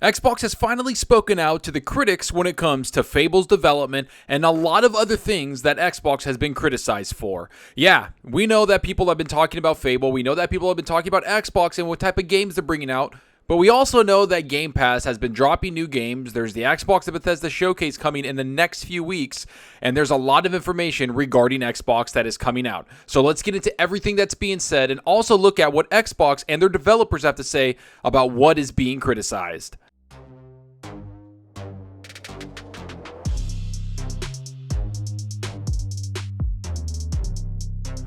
Xbox has finally spoken out to the critics when it comes to Fable's development and a lot of other things that Xbox has been criticized for. Yeah, we know that people have been talking about Fable, we know that people have been talking about Xbox and what type of games they're bringing out, but we also know that Game Pass has been dropping new games. There's the Xbox Bethesda Showcase coming in the next few weeks, and there's a lot of information regarding Xbox that is coming out. So let's get into everything that's being said and also look at what Xbox and their developers have to say about what is being criticized.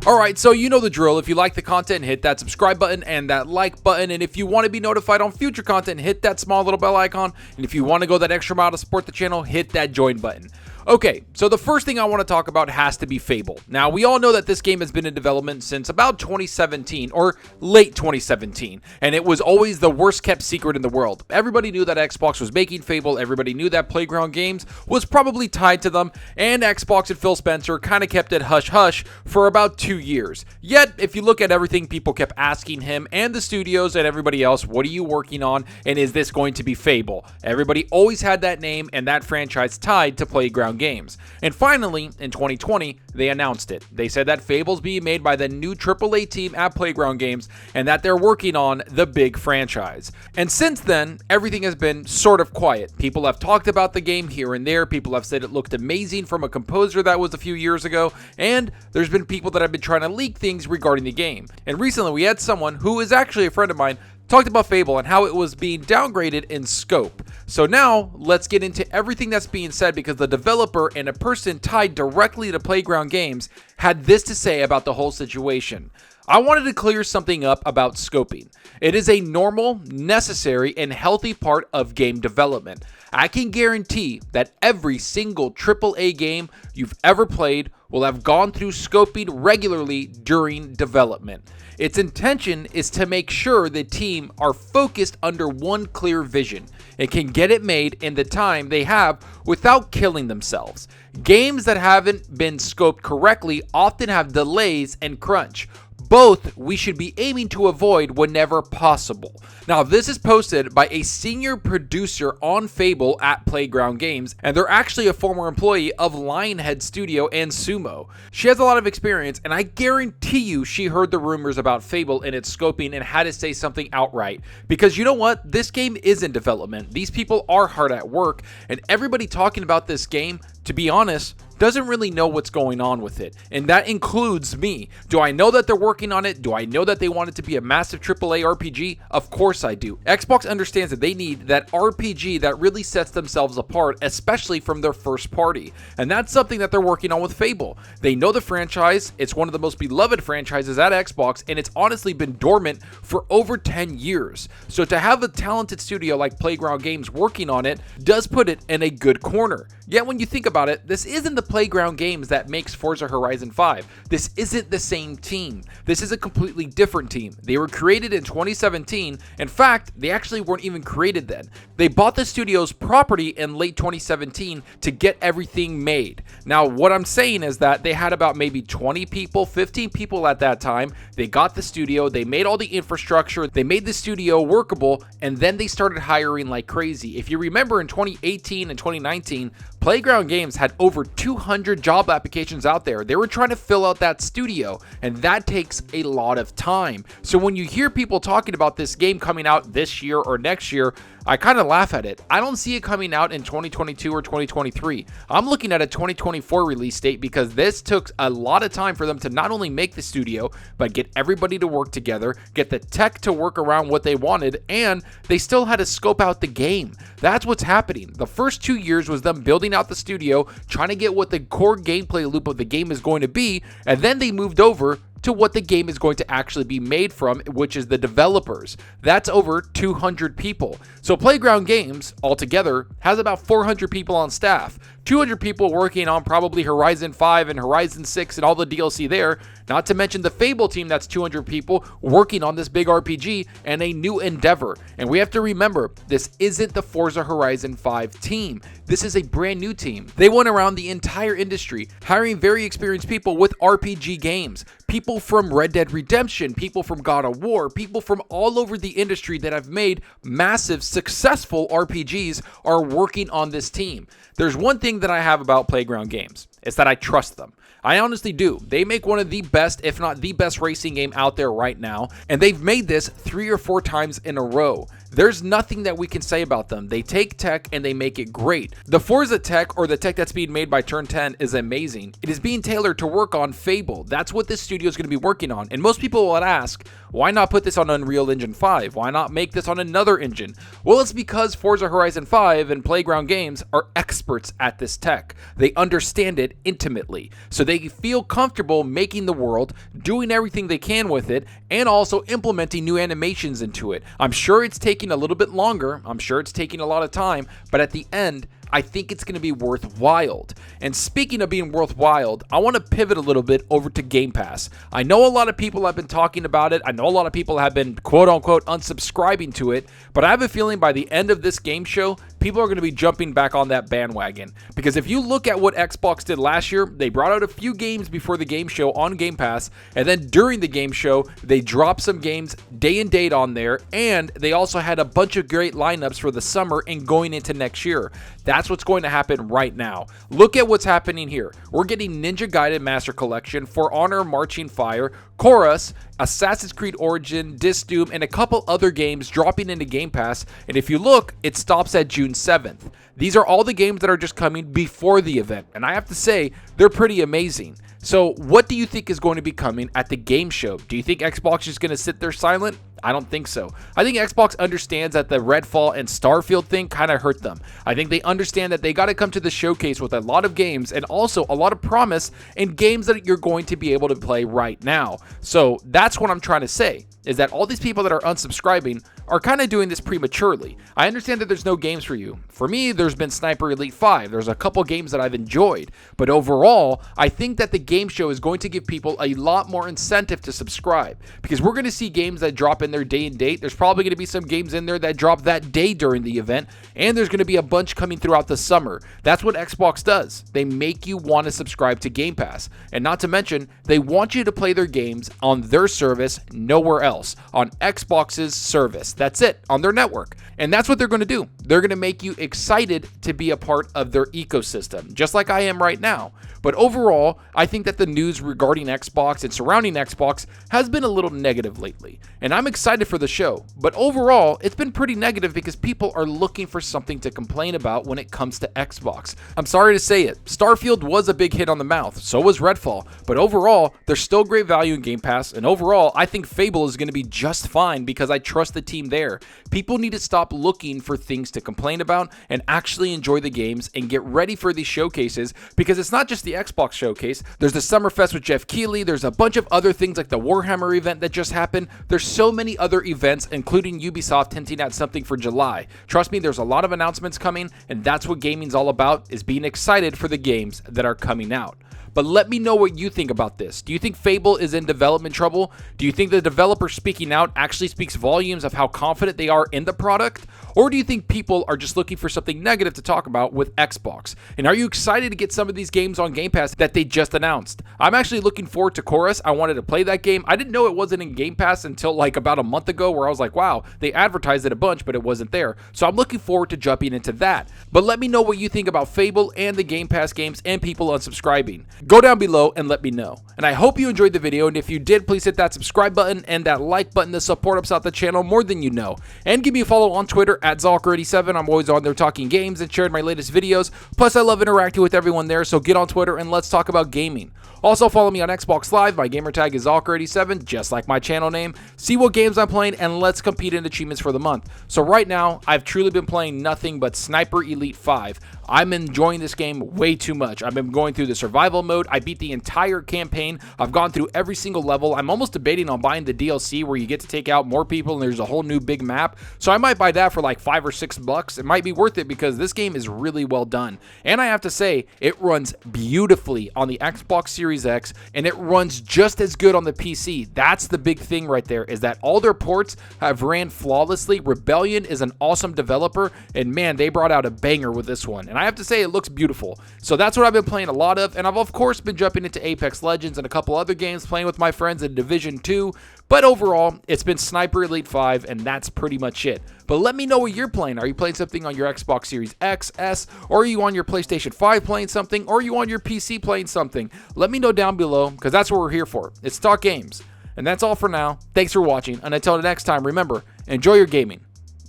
Alright, so you know the drill. If you like the content, hit that subscribe button and that like button. And if you want to be notified on future content, hit that small little bell icon. And if you want to go that extra mile to support the channel, hit that join button. Okay, so the first thing I want to talk about has to be Fable. Now, we all know that this game has been in development since about 2017 or late 2017, and it was always the worst kept secret in the world. Everybody knew that Xbox was making Fable, everybody knew that Playground Games was probably tied to them, and Xbox and Phil Spencer kind of kept it hush-hush for about 2 years. Yet, if you look at everything, people kept asking him and the studios and everybody else, what are you working on, and is this going to be Fable? Everybody always had that name and that franchise tied to Playground Games. And finally, in 2020, they announced it. They said that Fable's being made by the new AAA team at Playground Games and that they're working on the big franchise. And since then, everything has been sort of quiet. People have talked about the game here and there. People have said it looked amazing from a composer that was a few years ago. And there's been people that have been trying to leak things regarding the game. And recently, we had someone who is actually a friend of mine talked about Fable and how it was being downgraded in scope. So now, let's get into everything that's being said because the developer and a person tied directly to Playground Games had this to say about the whole situation. I wanted to clear something up about scoping. It is a normal, necessary, and healthy part of game development. I can guarantee that every single AAA game you've ever played will have gone through scoping regularly during development. Its intention is to make sure the team are focused under one clear vision and can get it made in the time they have without killing themselves. Games that haven't been scoped correctly often have delays and crunch. Both we should be aiming to avoid whenever possible. Now, this is posted by a senior producer on Fable at Playground Games, and they're actually a former employee of Lionhead Studio and Sumo. She has a lot of experience, and I guarantee you she heard the rumors about Fable and its scoping and had to say something outright. Because you know what? This game is in development. These people are hard at work, and everybody talking about this game, to be honest, doesn't really know what's going on with it. And that includes me. Do I know that they're working on it? Do I know that they want it to be a massive AAA RPG? Of course I do. Xbox understands that they need that RPG that really sets themselves apart, especially from their first party. And that's something that they're working on with Fable. They know the franchise. It's one of the most beloved franchises at Xbox, and it's honestly been dormant for over 10 years. So to have a talented studio like Playground Games working on it does put it in a good corner. Yet when you think about it, this isn't the Playground Games that makes Forza Horizon 5. This isn't the same team. This is a completely different team. They were created in 2017. In fact, they actually weren't even created then. They bought the studio's property in late 2017 to get everything made. Now, what I'm saying is that they had about maybe 20 people, 15 people at that time. They got the studio, they made all the infrastructure, they made the studio workable, and then they started hiring like crazy. If you remember in 2018 and 2019, Playground Games had over 200 job applications out there. They were trying to fill out that studio, and that takes a lot of time. So when you hear people talking about this game coming out this year or next year, I kind of laugh at it. I don't see it coming out in 2022 or 2023. I'm looking at a 2024 release date because this took a lot of time for them to not only make the studio, but get everybody to work together, get the tech to work around what they wanted, and they still had to scope out the game. That's what's happening. The first 2 years was them building out the studio, trying to get what the core gameplay loop of the game is going to be, and then they moved over to what the game is going to actually be made from, which is the developers. That's over 200 people. So Playground Games altogether has about 400 people on staff. 200 people working on probably Horizon 5 and Horizon 6 and all the DLC there, not to mention the Fable team that's 200 people working on this big RPG and a new endeavor. And we have to remember, this isn't the Forza Horizon 5 team. This is a brand new team. They went around the entire industry, hiring very experienced people with RPG games, people from Red Dead Redemption, people from God of War, people from all over the industry that have made massive, successful RPGs are working on this team. There's one thing that I have about Playground Games, it's that I trust them. I honestly do. They make one of the best, if not the best racing game out there right now, and they've made this 3 or 4 times in a row. There's nothing that we can say about them. They take tech and they make it great. The Forza tech, or the tech that's being made by Turn 10, is amazing. It is being tailored to work on Fable. That's what this studio is going to be working on. And most people will ask, why not put this on Unreal Engine 5? Why not make this on another engine? Well, it's because Forza Horizon 5 and Playground Games are experts at this tech. They understand it intimately. So they feel comfortable making the world, doing everything they can with it, and also implementing new animations into it. I'm sure it's taking a little bit longer. I'm sure it's taking a lot of time, but at the end, I think it's going to be worthwhile. And speaking of being worthwhile, I want to pivot a little bit over to Game Pass. I know a lot of people have been talking about it. I know a lot of people have been quote unquote unsubscribing to it, but I have a feeling by the end of this game show, people are going to be jumping back on that bandwagon. Because if you look at what Xbox did last year, they brought out a few games before the game show on Game Pass, and then during the game show, they dropped some games day and date on there, and they also had a bunch of great lineups for the summer and going into next year. That's what's going to happen right now. Look at what's happening here. We're getting Ninja Gaiden Master Collection, For Honor Marching Fire, Chorus, Assassin's Creed Origin, Disc Doom, and a couple other games dropping into Game Pass. And if you look, it stops at June 7th. These are all the games that are just coming before the event. And I have to say, they're pretty amazing. So what do you think is going to be coming at the game show? Do you think Xbox is going to sit there silent? I don't think so. I think Xbox understands that the Redfall and Starfield thing kind of hurt them. I think they understand that they got to come to the showcase with a lot of games and also a lot of promise and games that you're going to be able to play right now. So that's what I'm trying to say, is that all these people that are unsubscribing are kind of doing this prematurely. I understand that there's no games for you. For me, there's been Sniper Elite 5. There's a couple games that I've enjoyed. But overall, I think that the game show is going to give people a lot more incentive to subscribe, because we're going to see games that drop in their day and date. There's probably going to be some games in there that drop that day during the event, and there's going to be a bunch coming throughout the summer. That's what Xbox does. They make you want to subscribe to Game Pass. And not to mention, they want you to play their games on their service, nowhere else, on Xbox's service. That's it, on their network. And that's what they're going to do. They're going to make you excited to be a part of their ecosystem, just like I am right now. But overall, I think that the news regarding Xbox and surrounding Xbox has been a little negative lately. And I'm excited for the show. But overall, it's been pretty negative because people are looking for something to complain about when it comes to Xbox. I'm sorry to say it. Starfield was a big hit on the mouth. So was Redfall. But overall, there's still great value in Game Pass. And overall, I think Fable is going to be just fine because I trust the team there. People need to stop looking for things to complain about and actually enjoy the games and get ready for these showcases, because it's not just the Xbox showcase. There's the Summerfest with Jeff Keighley. There's a bunch of other things like the Warhammer event that just happened. There's so many other events, including Ubisoft hinting at something for July. Trust me, there's a lot of announcements coming, and that's what gaming's all about, is being excited for the games that are coming out. But let me know what you think about this. Do you think Fable is in development trouble? Do you think the developer speaking out actually speaks volumes of how confident they are in the product? Or do you think people are just looking for something negative to talk about with Xbox? And are you excited to get some of these games on Game Pass that they just announced? I'm actually looking forward to Chorus. I wanted to play that game. I didn't know it wasn't in Game Pass until like about a month ago, where I was like, wow, they advertised it a bunch, but it wasn't there. So I'm looking forward to jumping into that. But let me know what you think about Fable and the Game Pass games and people unsubscribing. Go down below and let me know. And I hope you enjoyed the video, and if you did, please hit that subscribe button and that like button to support us out the channel more than you know. And give me a follow on Twitter at Zalker87. I'm always on there talking games and sharing my latest videos. Plus, I love interacting with everyone there, so get on Twitter and let's talk about gaming. Also, follow me on Xbox Live. My gamertag is Zalker87, just like my channel name. See what games I'm playing, and let's compete in achievements for the month. So right now, I've truly been playing nothing but Sniper Elite 5. I'm enjoying this game way too much. I've been going through the survival mode. I beat the entire campaign. I've gone through every single level. I'm almost debating on buying the DLC DLC where you get to take out more people and there's a whole new big map. So I might buy that for like $5 or $6. It might be worth it because this game is really well done. And I have to say, it runs beautifully on the Xbox Series X, and it runs just as good on the PC. That's the big thing right there, is that all their ports have ran flawlessly. Rebellion is an awesome developer, and man, they brought out a banger with this one. And I have to say, it looks beautiful. So that's what I've been playing a lot of, and I've of course been jumping into Apex Legends and a couple other games, playing with my friends in Division 2, but overall, it's been Sniper Elite 5, and that's pretty much it. But let me know what you're playing. Are you playing something on your Xbox Series X, S, or are you on your PlayStation 5 playing something, or are you on your PC playing something? Let me know down below, because that's what we're here for. It's Talk Games. And that's all for now. Thanks for watching, and until the next time, remember, enjoy your gaming.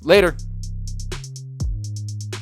Later.